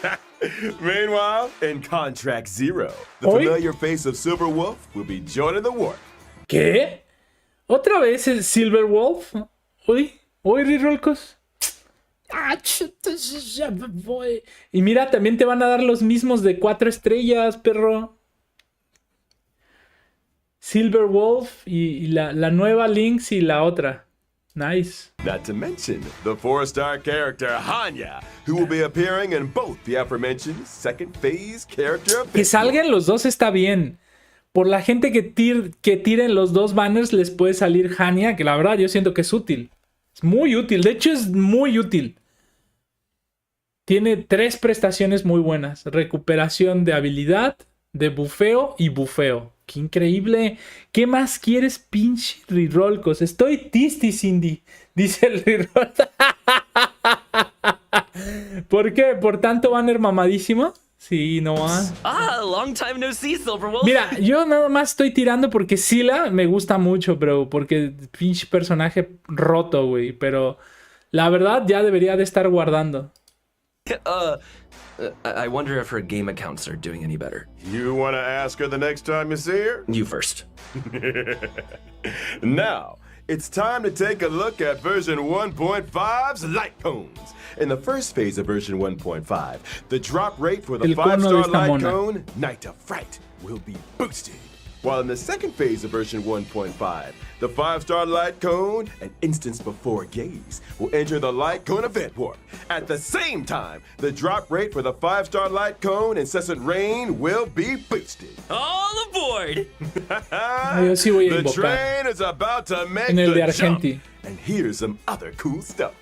Meanwhile, in Contract 0, the Oi? familiar face of Silver Wolf will be joining the war. ¿Qué? ¿Otra vez el Silver Wolf? Uy, Rirolcos. Boy. Y mira, también te van a dar los mismos de 4 estrellas, perro. Silver Wolf y la nueva Lynx y la otra. Nice. Not to mention the 4-star character Hanya, who will be appearing in both the aforementioned second phase character Que events. salgan los dos está bien. Por la gente que tiren los 2 banners les puede salir Hanya, que la verdad yo siento que es útil. Es muy útil. De hecho es muy útil. Tiene 3 prestaciones muy buenas. Recuperación de habilidad, de bufeo y bufeo. ¡Qué increíble! ¿Qué más quieres, pinche Rirolcos? Estoy tisty, Cindy. Dice el Rirol. ¿Por qué? ¿Por tanto banner mamadísimo? Sí, no más. Ah, long time no see, Silverwolf. Mira, yo nada más estoy tirando porque Scylla me gusta mucho, bro. Porque pinche personaje roto, güey. Pero la verdad ya debería de estar guardando. I wonder if her game accounts are doing any better. You want to ask her the next time you see her? You first. Now, it's time to take a look at version 1.5's light cones. In the first phase of version 1.5, the drop rate for the El cono de 5-star esta light mona. cone, Night of Fright, will be boosted. While in the second phase of version 1.5, the 5-star light cone, an instance before gaze, will enter the light cone event warp. At the same time, the drop rate for the 5-star light cone, Incessant Rain, will be boosted. All aboard! Yo sí voy a The invocar train is about to make en el de the jump. Argenti. And here's some other cool stuff.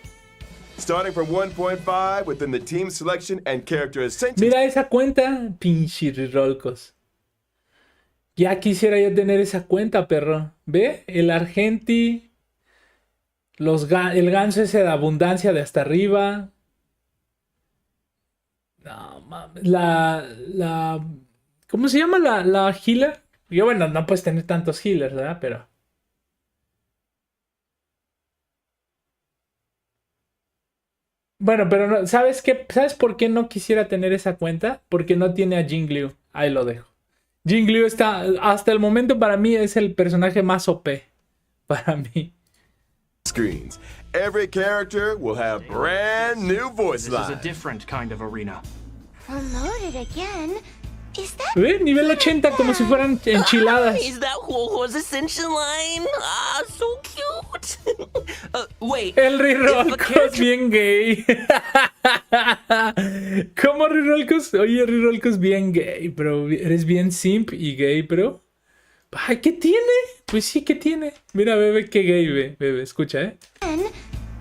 Starting from 1.5 within the team selection and character essentials. Mira esa cuenta, pinche Rirolcos. Ya quisiera yo tener esa cuenta, perro. ¿Ve? El Argenti. El ganso ese de abundancia de hasta arriba. No, mames. ¿Cómo se llama la healer? Yo, bueno, no puedes tener tantos healers, ¿verdad? Pero... Bueno, pero no, ¿sabes qué? ¿Sabes por qué no quisiera tener esa cuenta? Porque no tiene a Jingliu. Ahí lo dejo. Jingliu está, hasta el momento para mí es el personaje más OP. Para mí. Screens. Every character will have brand new voice lines. This is a different kind of arena. Promoted again? Is that ¿Ve? Nivel 80 como si fueran enchiladas. Is that Huohuo's ascension line? Ah, so cute. Wait. El Rirolcos bien gay. ¿Cómo Rirolcos? Oye, Rirolcos bien gay, bro. Eres bien simp y gay, bro. Ay, ¿qué tiene? Pues sí, ¿qué tiene? Mira, bebé, qué gay, bebé. Escucha,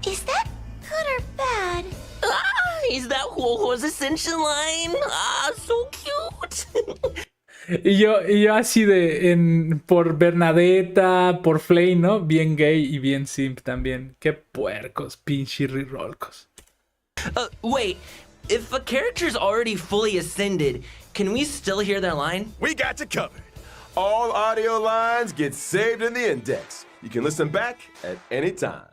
Is that good or bad? Is that Huohuo's ascension line? Ah, so cute. Y yo así por Bernadetta, por Flay, ¿no? Bien gay y bien simp también. Qué puercos, pinche Rirolcos. Wait. If a character's already fully ascended, can we still hear their line? We got you covered. All audio lines get saved in the index. You can listen back at any time.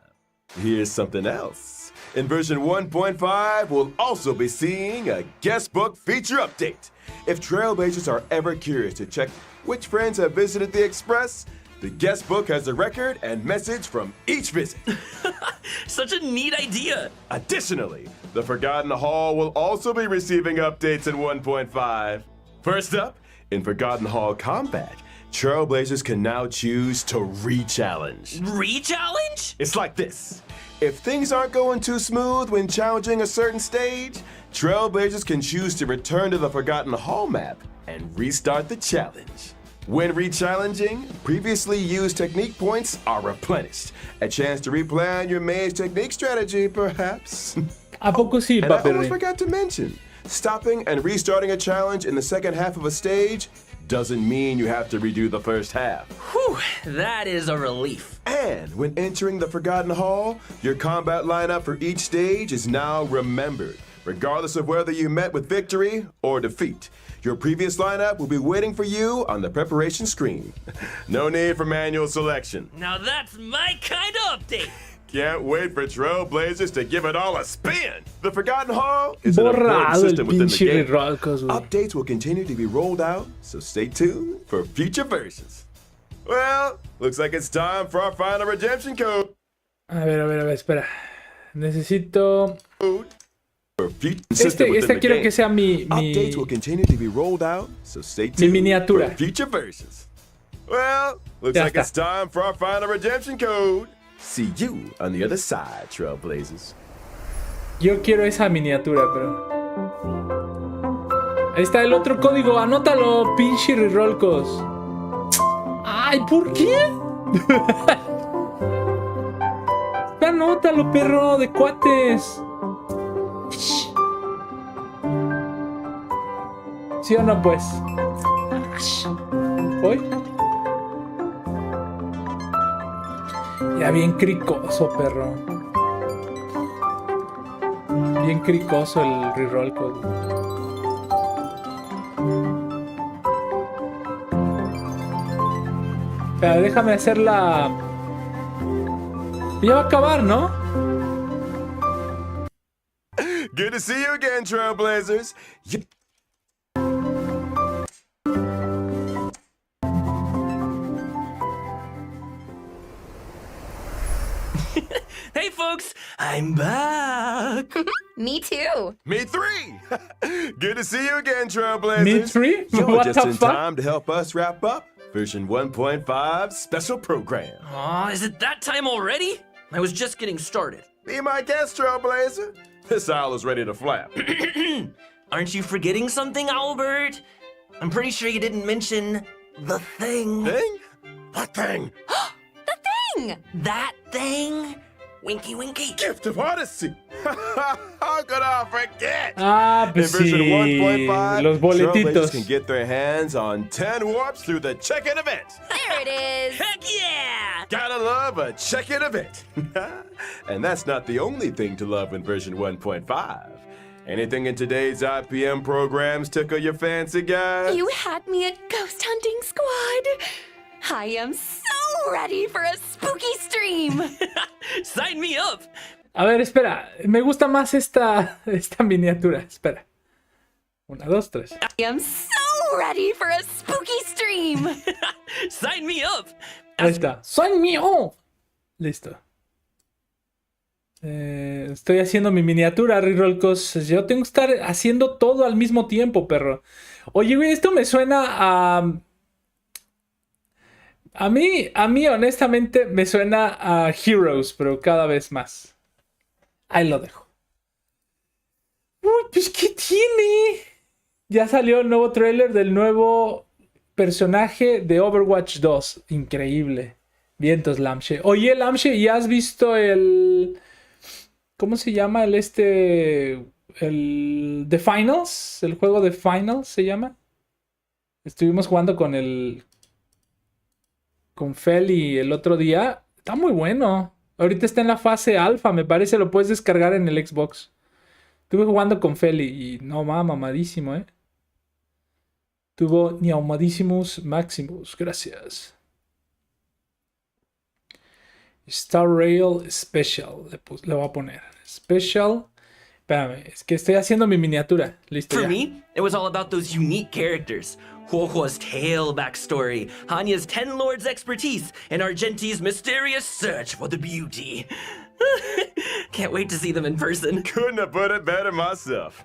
Here's something else. In version 1.5, we'll also be seeing a guest book feature update. If Trailblazers are ever curious to check which friends have visited the Express, the guest book has a record and message from each visit. Such a neat idea. Additionally, the Forgotten Hall will also be receiving updates in 1.5. First up, in Forgotten Hall Combat, Trailblazers can now choose to re-challenge. Re-challenge? It's like this. If things aren't going too smooth when challenging a certain stage, Trailblazers can choose to return to the Forgotten Hall map and restart the challenge. When re-challenging, previously used technique points are replenished. A chance to replan your maze technique strategy, perhaps. ¿A poco sí, And I almost papi? forgot to mention, stopping and restarting a challenge in the second half of a stage doesn't mean you have to redo the first half. Whew, that is a relief. And when entering the Forgotten Hall, your combat lineup for each stage is now remembered, regardless of whether you met with victory or defeat. Your previous lineup will be waiting for you on the preparation screen. No need for manual selection. Now that's my kind of update. Can't wait for Trailblazers to give it all a spin. The Forgotten Hall is an important Borrado el system within the pinche game. Rirolcos, güey. Updates will continue to be rolled out, so stay tuned for future versions. Well, looks like it's time for our final redemption code. A ver, espera. Necesito... For future system within Esta the quiero game. que sea mi Updates will continue to be rolled out, so stay tuned miniatura. for future versions. Well, looks Ya like está. it's time for our final redemption code. See you on the other side, Trailblazers. Yo quiero esa miniatura, pero... Ahí está el otro código. Anótalo, pinche Rirolcos. Ay, ¿por qué? Anótalo, perro, de cuates. ¿Sí o no, pues? ¿Hoy? Ya bien cricoso, perro. Bien cricoso el Rirolcos. Espera, déjame hacer la... Ya va a acabar, ¿no? Good to see you again, Trailblazers. Hey folks, I'm back. Me too. Me three. Good to see you again, Trailblazers. Me three? You're What just the in fuck? time to help us wrap up version 1.5 special program. Aw, is it that time already? I was just getting started. Be my guest, Trailblazer. This owl is ready to flap. Aren't you forgetting something, Albert? I'm pretty sure you didn't mention the thing. Thing? What thing? The thing! That thing? Winky winky. Gift of Odyssey. How could I forget? Ah, pues In version sí, 1.5, los Trailblazers boletitos. can get their hands on 10 warps through the check-in event. There it is. Heck yeah! Gotta love a check-in event. And that's not the only thing to love in version 1.5. Anything in today's IPM programs tickle your fancy, guys? You had me at Ghost Hunting Squad. I am so ready for a spooky stream. Sign me up! A ver, espera. Me gusta más esta miniatura. Espera. 1, 2, 3. I am so ready for a spooky stream. Sign me up! Ahí está. ¡Soy mío! Listo. Estoy haciendo mi miniatura, Reroll Cos. Yo tengo que estar haciendo todo al mismo tiempo, perro. Oye, güey, esto me suena a... A mí, honestamente, me suena a Heroes, pero cada vez más. Ahí lo dejo. Uy, pues, ¿qué tiene? Ya salió el nuevo tráiler del nuevo personaje de Overwatch 2. Increíble. Vientos, Lamshe. Oye, Lamshe, ¿ya has visto el... ¿Cómo se llama el The Finals? El juego de Finals se llama. Estuvimos jugando con Feli el otro día. Está muy bueno. Ahorita está en la fase alfa, me parece. Lo puedes descargar en el Xbox. Estuve jugando con Feli y no, mamadísimo, ¿eh? Tuvo Niaumadísimos Maximus. Gracias. Star Rail Special. Le voy a poner. Special. Espérame, es que estoy haciendo mi miniatura. Listo For ya. me, it was all about those unique characters. Huohuo's tale backstory, Hanya's 10 Lords' expertise, and Argenti's mysterious search for the beauty. Can't wait to see them in person. Couldn't have put it better myself.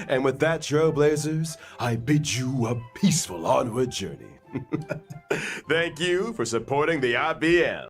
And with that, Trailblazers, I bid you a peaceful onward journey. Thank you for supporting the IBM.